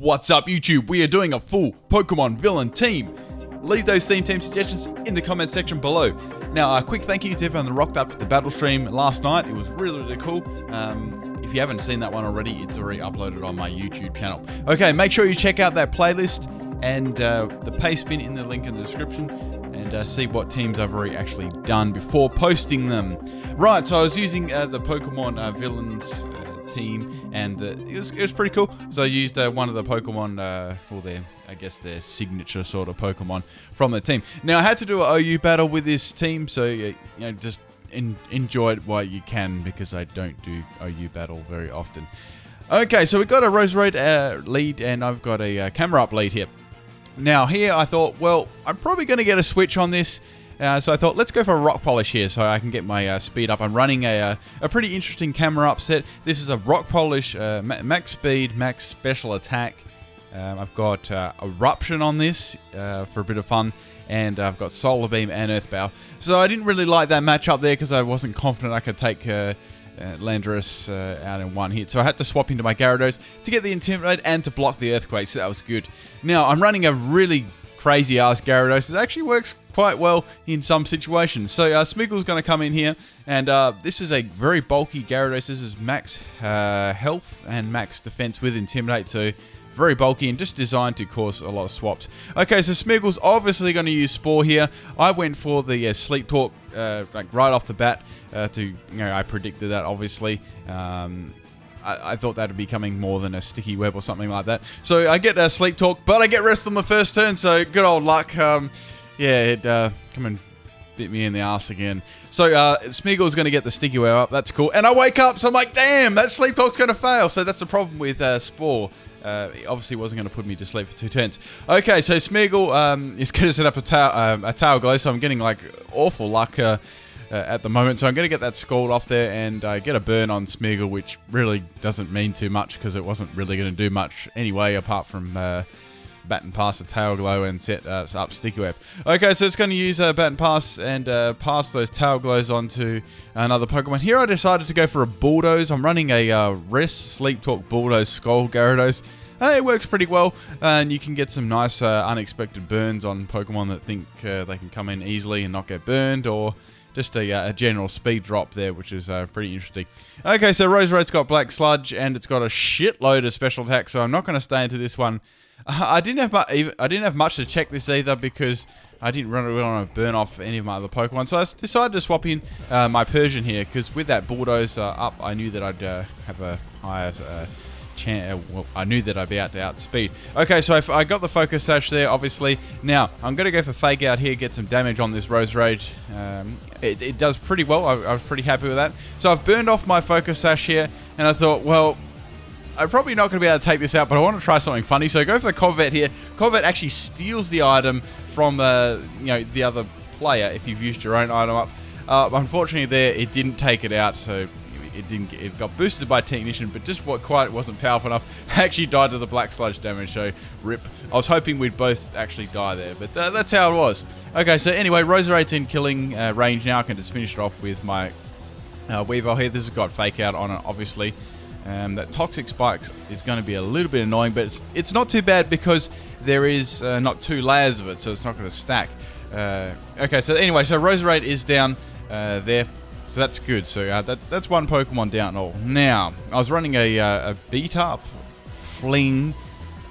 What's up YouTube? We are doing a full Pokemon villain team. Leave those team suggestions in the comment section below. Now a quick thank you to everyone that rocked up to the battle stream last night. It was really cool. If you haven't seen that one already, it's already uploaded on my YouTube channel. Okay, make sure you check out that playlist and the paste bin in the link in the description and see what teams I've already actually done before posting them. Right, so I was using the Pokemon villains team, and it was pretty cool. So I used one of the Pokemon, I guess their signature sort of Pokemon from the team. Now I had to do an OU battle with this team, so you know, just enjoy it while you can, because I don't do OU battle very often. Okay, so we've got a Roserade lead, and I've got a camera up lead here. Now here I thought, well, I'm probably going to get a switch on this. So I thought, let's go for a rock polish here so I can get my speed up. I'm running a pretty interesting camera up set. This is a rock polish, max speed, max special attack. I've got eruption on this for a bit of fun, and I've got solar beam and earth bow. So I didn't really like that matchup there because I wasn't confident I could take Landorus out in one hit. So I had to swap into my Gyarados to get the Intimidate and to block the earthquake, so that was good. Now I'm running a really crazy ass Gyarados. It actually works quite well in some situations. So Smeagol's going to come in here, and this is a very bulky Gyarados. This is max health and max defense with Intimidate, so very bulky and just designed to cause a lot of swaps. Okay, so Smeagol's obviously going to use Spore here. I went for the Sleep Talk like right off the bat I predicted that, obviously. I thought that would be coming more than a Sticky Web or something like that. So I get a Sleep Talk, but I get Rest on the first turn, so good old luck. Yeah, it come and bit me in the ass again. So Smeagol's going to get the Sticky Web up, that's cool. And I wake up, so I'm like, damn, that Sleep Talk's going to fail. So that's the problem with Spore. It obviously wasn't going to put me to sleep for 2 turns. Okay, so Smeagol is going to set up a Tail Glow, so I'm getting like awful luck at the moment. So I'm going to get that Scald off there, and I get a burn on Smeagol, which really doesn't mean too much because it wasn't really going to do much anyway, apart from Baton Pass a Tail Glow and set up Sticky Web. Okay, so it's going to use Baton Pass and pass those Tail Glows onto another Pokemon. Here I decided to go for a Bulldoze. I'm running a Rest, Sleep Talk, Bulldoze, Scald Gyarados. It works pretty well, and you can get some nice unexpected burns on Pokemon that think they can come in easily and not get burned, or just a general speed drop there, which is pretty interesting. Okay, so Roserade's got Black Sludge, and it's got a shitload of special attacks, so I'm not going to stay into this one. I didn't have much to check this either, because I didn't really want to burn off any of my other Pokemon. So I decided to swap in my Persian here, because with that Bulldoze up, I knew that I'd have a higher well, I knew that I'd be able to outspeed. Okay, so I got the Focus Sash there, obviously. Now, I'm going to go for Fake Out here, get some damage on this Roserade. It does pretty well. I was pretty happy with that. So I've burned off my Focus Sash here, and I thought, well, I'm probably not going to be able to take this out, but I want to try something funny. So I go for the Corvette here. Corvette actually steals the item from the other player if you've used your own item up. Unfortunately there, it didn't take it out, so it got boosted by Technician, but just wasn't powerful enough. I actually died to the Black Sludge damage, so rip. I was hoping we'd both actually die there, but that's how it was. Okay, so anyway, Roserade's in killing range now. I can just finish it off with my Weavile here. This has got Fake Out on it, obviously. That Toxic Spikes is going to be a little bit annoying, but it's not too bad because there is not 2 layers of it, so it's not going to stack. Okay, so anyway, so Roserade is down there. So that's good. So that's one Pokemon down all. Now, I was running a Beat-Up, Fling,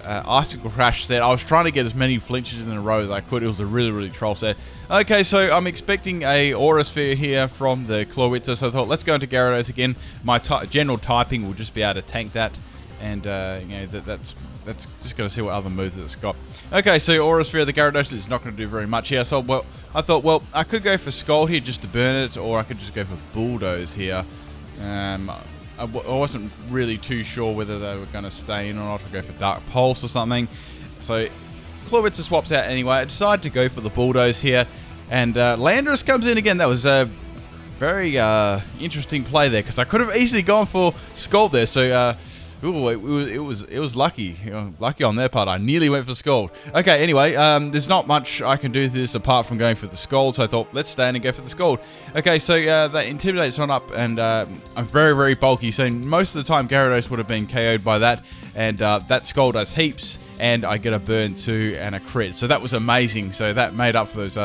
Icicle Crash set. I was trying to get as many flinches in a row as I could. It was a really troll set. Okay, so I'm expecting a Aura Sphere here from the Clawitzer. So I thought, let's go into Gyarados again. My general typing will just be able to tank that. And, that's just going to see what other moves it's got. Okay, so Aura Sphere, the Gyarados is not going to do very much here. So, well, I thought, well, I could go for Scald here just to burn it, or I could just go for Bulldoze here. I wasn't really too sure whether they were going to stay in or not, or go for Dark Pulse or something. So, Clawitzer swaps out anyway. I decided to go for the Bulldoze here. And Landorus comes in again. That was a very interesting play there, because I could have easily gone for Scald there. So, Ooh, it was lucky. Lucky on their part. I nearly went for Scald. Okay, anyway, there's not much I can do to this apart from going for the Scald, so I thought, let's stand and go for the Scald. Okay, so that Intimidate's on up, and I'm very, very bulky, so most of the time Gyarados would have been KO'd by that, and that Scald does heaps, and I get a burn 2 and a crit. So that was amazing. So that made up for those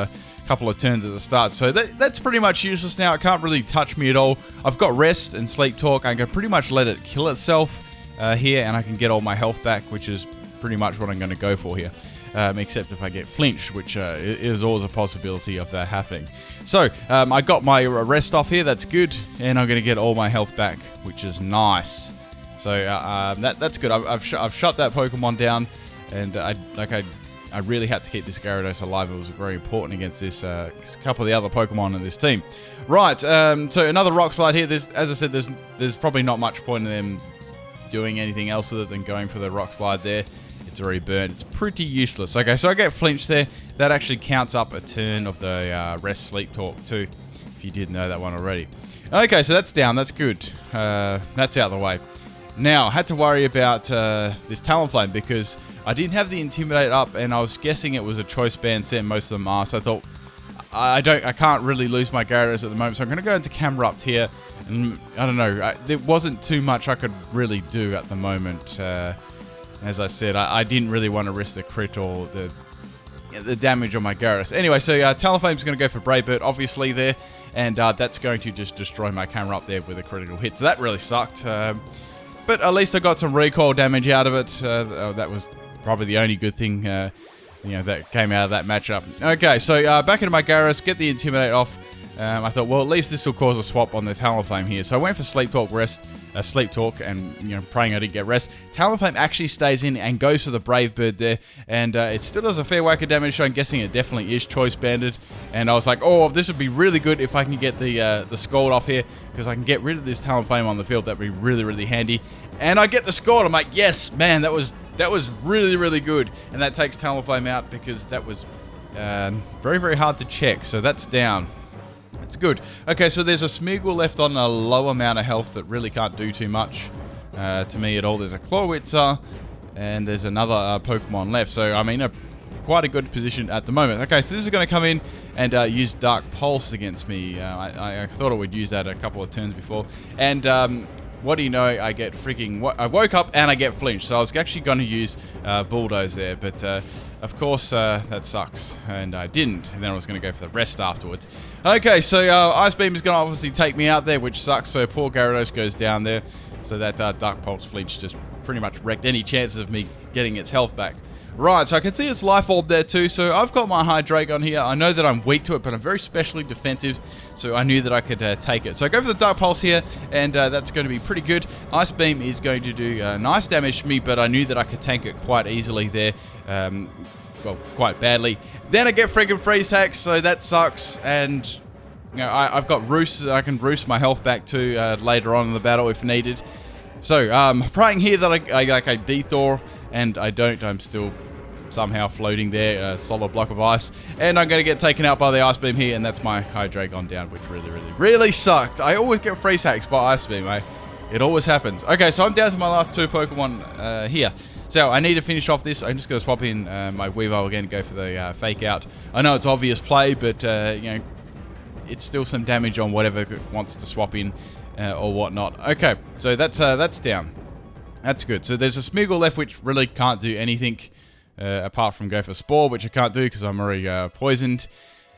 couple of turns at the start. So that's pretty much useless now. It can't really touch me at all. I've got Rest and Sleep Talk. I can pretty much let it kill itself here, and I can get all my health back, which is pretty much what I'm going to go for here. Except if I get flinched, which is always a possibility of that happening. So I got my Rest off here. That's good, and I'm going to get all my health back, which is nice. So that's good. I've shut that Pokemon down, and I really had to keep this Gyarados alive. It was very important against this couple of the other Pokemon in this team. Right, so another Rock Slide here. As I said, there's probably not much point in them doing anything else with it than going for the Rock Slide there. It's already burnt. It's pretty useless. Okay, so I get flinched there. That actually counts up a turn of the Rest Sleep Talk too, if you didn't know that one already. Okay, so that's down. That's good. That's out of the way. Now, I had to worry about this Talonflame because I didn't have the Intimidate up, and I was guessing it was a choice band set. Most of them are, so I thought I can't really lose my Gyarados at the moment, so I'm going to go into Camera Up here, and I don't know, there wasn't too much I could really do at the moment. As I said, I didn't really want to risk the crit or the damage on my Gyarados. Anyway, so Talonflame's going to go for Brave Bird, obviously there, and that's going to just destroy my Camera Up there with a critical hit, so that really sucked. But at least I got some recoil damage out of it. That was probably the only good thing that came out of that matchup. Okay, so back into my Gyarados, get the Intimidate off. I thought, well, at least this will cause a swap on the Talonflame here. So I went for Sleep Talk, Rest, Sleep Talk, and praying I didn't get Rest. Talonflame actually stays in and goes for the Brave Bird there, and it still does a fair whack of damage. So I'm guessing it definitely is choice banded. And I was like, oh, this would be really good if I can get the Scald off here, because I can get rid of this Talonflame on the field. That'd be really, really handy. And I get the Scald. I'm like, yes, man, that was really, really good. And that takes Talonflame out because that was very, very hard to check. So that's down. That's good. Okay, so there's a Smeagol left on a low amount of health that really can't do too much to me at all. There's a Clawitzer, and there's another Pokemon left. So I'm in quite a good position at the moment. Okay, so this is going to come in and use Dark Pulse against me. I thought it would use that a couple of turns before. And what do you know, I get freaking... I woke up and I get flinched. So I was actually going to use Bulldoze there, but of course that sucks. And I didn't. And then I was going to go for the Rest afterwards. Okay, so Ice Beam is going to obviously take me out there, which sucks. So poor Gyarados goes down there. So that Dark Pulse flinch just pretty much wrecked any chances of me getting its health back. Right, so I can see its Life Orb there too, so I've got my Hydreigon here. I know that I'm weak to it, but I'm very specially defensive, so I knew that I could take it. So I go for the Dark Pulse here, and that's going to be pretty good. Ice Beam is going to do nice damage to me, but I knew that I could tank it quite easily there, well, quite badly. Then I get freaking Freeze Hacks, so that sucks, and I've got Roost. I can Roost my health back too later on in the battle if needed. So, praying here that I Dethor, and I don't. I'm still somehow floating there, a solid block of ice, and I'm going to get taken out by the Ice Beam here, and that's my Hydreigon down, which really sucked. I always get Freeze Hacks by Ice Beam, eh? It always happens. Okay, so I'm down to my last two Pokemon here. So I need to finish off this. I'm just going to swap in my Weavile again, go for the Fake Out. I know it's obvious play, but, it's still some damage on whatever it wants to swap in. Or whatnot. Okay, so that's down. That's good. So there's a Smeagol left, which really can't do anything apart from go for Spore, which I can't do because I'm already poisoned.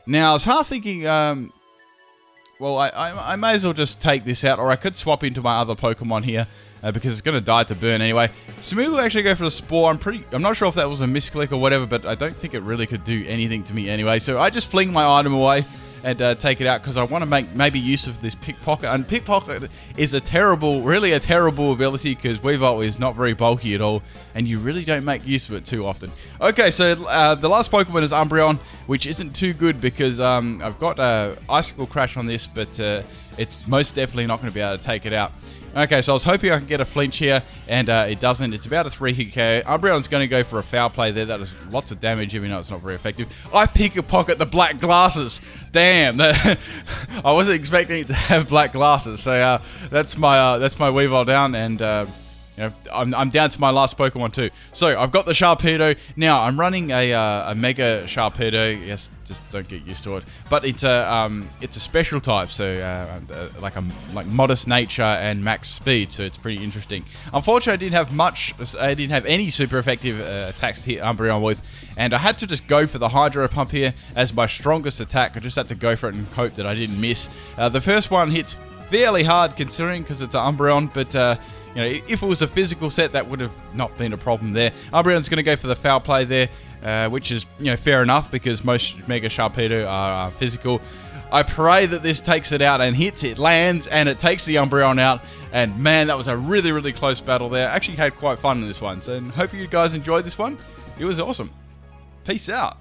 Now, I was half thinking, well, I may as well just take this out, or I could swap into my other Pokemon here because it's going to die to burn anyway. Smeagol actually go for the Spore. I'm not sure if that was a misclick or whatever, but I don't think it really could do anything to me anyway. So I just fling my item away and take it out because I want to make maybe use of this Pickpocket. And Pickpocket is really a terrible ability because Weavile is not very bulky at all, and you really don't make use of it too often. Okay, so the last Pokemon is Umbreon, which isn't too good because I've got Icicle Crash on this, but it's most definitely not going to be able to take it out. Okay, so I was hoping I could get a flinch here, and it doesn't. It's about a 3-hit KO. Umbreon's going to go for a foul play there. That does lots of damage, even though it's not very effective. I Pickpocket the black glasses. Damn, I wasn't expecting it to have black glasses. So that's my Weavile down, and You know, I'm down to my last Pokemon too. So I've got the Sharpedo. Now I'm running a Mega Sharpedo. Yes, just don't get used to it. But it's a special type, so like modest nature and max speed. So it's pretty interesting. Unfortunately, I didn't have any super effective attacks to hit Umbreon with, and I had to just go for the Hydro Pump here as my strongest attack. I just had to go for it and hope that I didn't miss. The first one hits fairly hard considering because it's an Umbreon, but you know, if it was a physical set, that would have not been a problem there. Umbreon's going to go for the foul play there, which is, you know, fair enough because most Mega Sharpedo are physical. I pray that this takes it out and hits, it lands, and it takes the Umbreon out. And man, that was a really, really close battle there. Actually had quite fun in this one, so hope you guys enjoyed this one. It was awesome. Peace out.